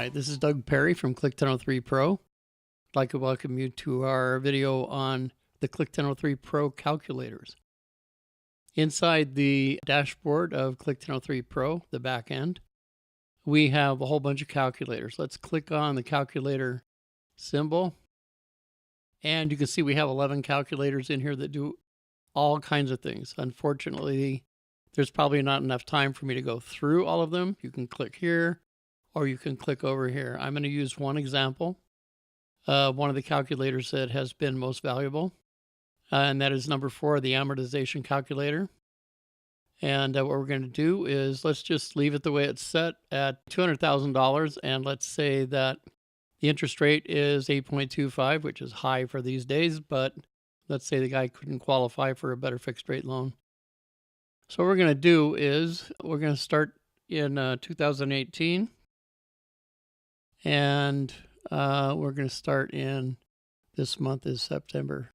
Hi, this is Doug Perry from Click1003 Pro. I'd like to welcome you to our video on the Click1003 Pro Calculators. Inside the dashboard of Click1003 Pro, the back end, we have a whole bunch of calculators. Let's click on the calculator symbol, and you can see we have 11 calculators in here that do all kinds of things. Unfortunately, there's probably not enough time for me to go through all of them. You can click here, or you can click over here. I'm going to use one example, one of the calculators that has been most valuable, and that is number 4, the amortization calculator. And what we're going to do is let's just leave it the way it's set at $200,000, and let's say that the interest rate is 8.25, which is high for these days, but let's say the guy couldn't qualify for a better fixed rate loan. So what we're going to do is we're going to start in 2018. And we're going to start in, this month is September.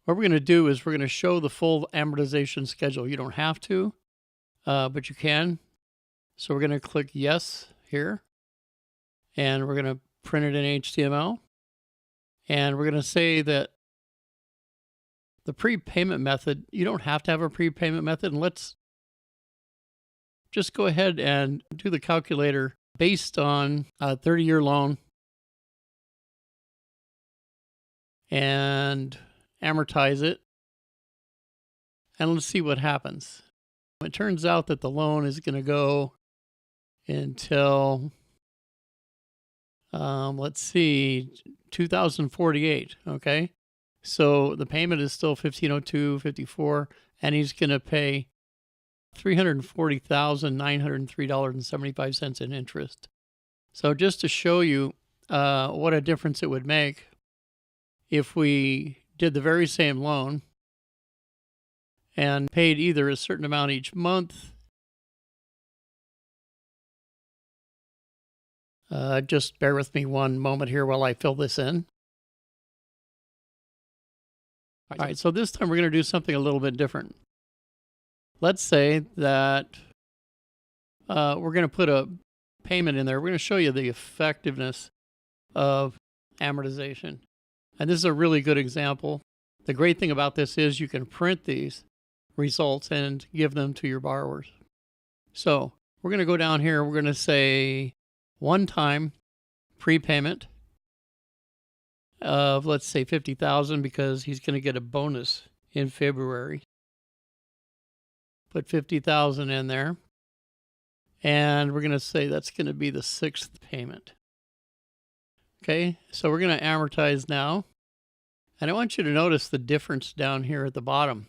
What we're going to do is we're going to show the full amortization schedule. You don't have to, but you can. So we're going to click yes here, and we're going to print it in HTML. And we're going to say that the prepayment method, you don't have to have a prepayment method. And let's just go ahead and do the calculator based on a 30-year loan and amortize it. And let's see what happens. It turns out that the loan is going to go until, let's see, 2048, okay? So the payment is still $1,502.54, and he's going to pay $340,903.75 in interest. So just to show you what a difference it would make if we did the very same loan and paid either a certain amount each month. Just bear with me one moment here while I fill this in. All right, so this time we're going to do something a little bit different. Let's say that we're going to put a payment in there. We're going to show you the effectiveness of amortization. And this is a really good example. The great thing about this is you can print these results and give them to your borrowers. So we're going to go down here. We're going to say one-time prepayment of, let's say, $50,000, because he's going to get a bonus in February. Put $50,000 in there, and we're going to say that's going to be the 6th payment. Okay, so we're going to amortize now, and I want you to notice the difference down here at the bottom.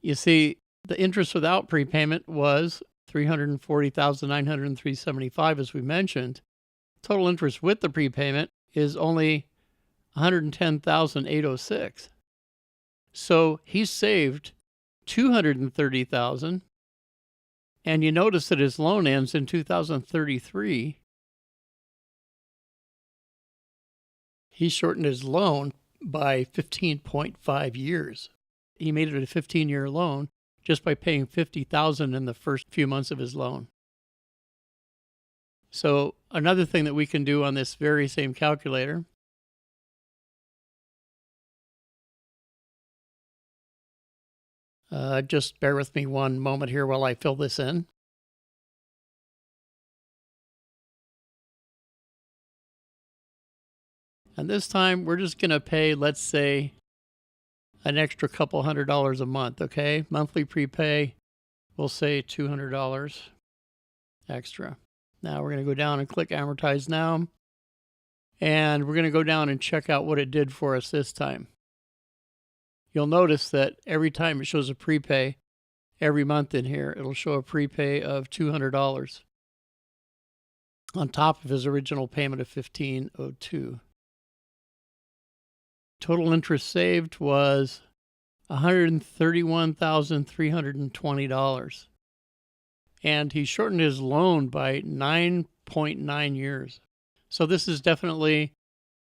You see, the interest without prepayment was $340,903.75, as we mentioned. Total interest with the prepayment is only $110,806. So he saved $230,000, and you notice that his loan ends in 2033. He shortened his loan by 15.5 years. He made it a 15-year loan just by paying $50,000 in the first few months of his loan. So another thing that we can do on this very same calculator, just bear with me one moment here while I fill this in. And this time we're just going to pay, let's say, an extra couple $100 a month, okay? Monthly prepay, we'll say $200 extra. Now we're going to go down and click amortize now. And we're going to go down and check out what it did for us this time. You'll notice that every time it shows a prepay, every month in here, it'll show a prepay of $200 on top of his original payment of $1,502. Total interest saved was $131,320. And he shortened his loan by 9.9 years. So this is definitely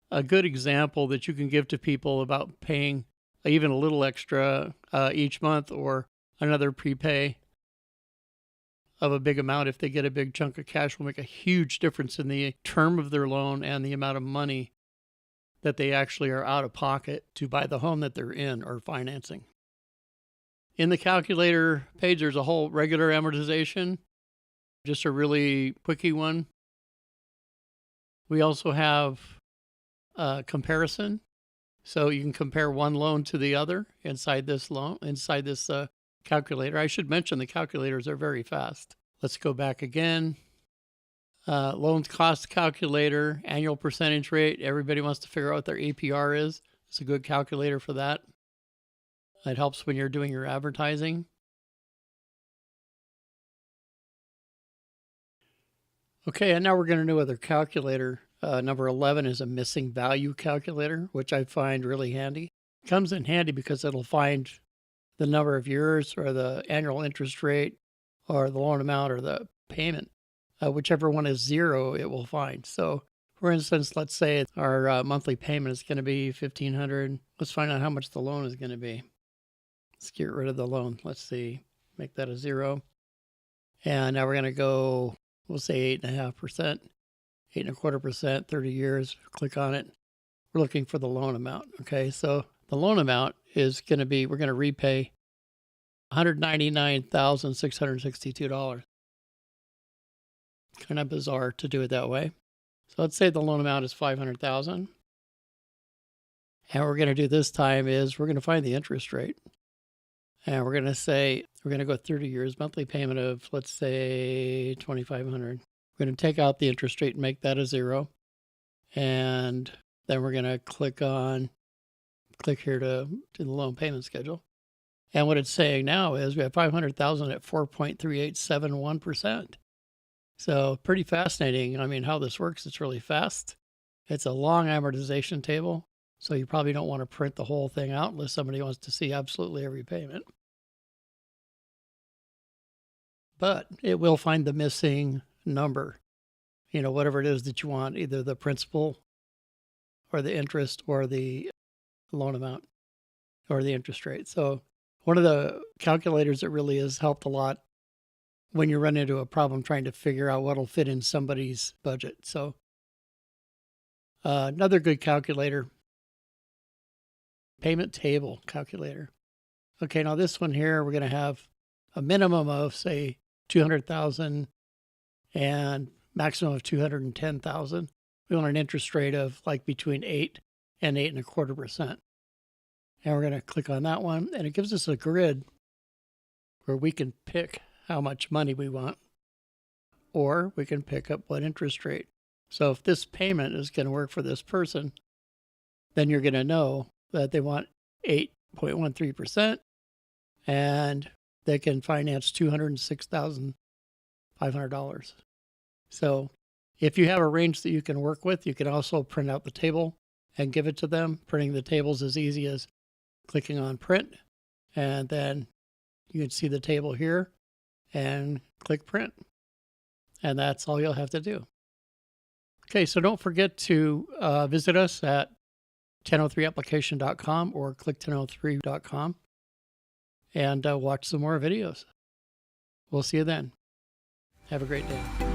a good example that you can give to people about paying even a little extra each month, or another prepay of a big amount, if they get a big chunk of cash, will make a huge difference in the term of their loan and the amount of money that they actually are out of pocket to buy the home that they're in or financing. In the calculator page, there's a whole regular amortization, just a really quickie one. We also have a comparison. So you can compare one loan to the other inside this calculator. I should mention the calculators are very fast. Let's go back again. Loan cost calculator, annual percentage rate. Everybody wants to figure out what their APR is. It's a good calculator for that. It helps when you're doing your advertising. Okay, and now we're going to do another calculator. Number 11 is a missing value calculator, which I find really handy. It comes in handy because it'll find the number of years or the annual interest rate or the loan amount or the payment. Whichever one is zero, it will find. So, for instance, let's say our monthly payment is going to be $1,500. Let's find out how much the loan is going to be. Let's get rid of the loan. Let's see, make that a zero. And now we're going to go, we'll say 8.5%. 8.25%, 30 years, click on it. We're looking for the loan amount. Okay, so the loan amount is going to be, we're going to repay $199,662. Kind of bizarre to do it that way. So let's say the loan amount is $500,000. And what we're going to do this time is we're going to find the interest rate. And we're going to say, we're going to go 30 years, monthly payment of, let's say, $2,500. We're going to take out the interest rate and make that a zero. And then we're going to click here to the loan payment schedule. And what it's saying now is we have $500,000 at 4.3871%. So pretty fascinating. I mean, how this works, it's really fast. It's a long amortization table. So you probably don't want to print the whole thing out unless somebody wants to see absolutely every payment. But it will find the missing number, whatever it is that you want, either the principal or the interest or the loan amount or the interest rate. So one of the calculators that really has helped a lot when you run into a problem trying to figure out what'll fit in somebody's budget. So another good calculator, payment table calculator. Okay, now this one here, we're going to have a minimum of, say, $200,000 and maximum of $210,000. We want an interest rate of like between 8 and 8.25%. And we're going to click on that one, and it gives us a grid where we can pick how much money we want, or we can pick up what interest rate. So if this payment is going to work for this person, then you're going to know that they want 8.13%, and they can finance $206,500. So if you have a range that you can work with, you can also print out the table and give it to them. Printing the tables is easy as clicking on print, and then you can see the table here and click print. And that's all you'll have to do. Okay, so don't forget to visit us at 1003application.com or click1003.com and watch some more videos. We'll see you then. Have a great day.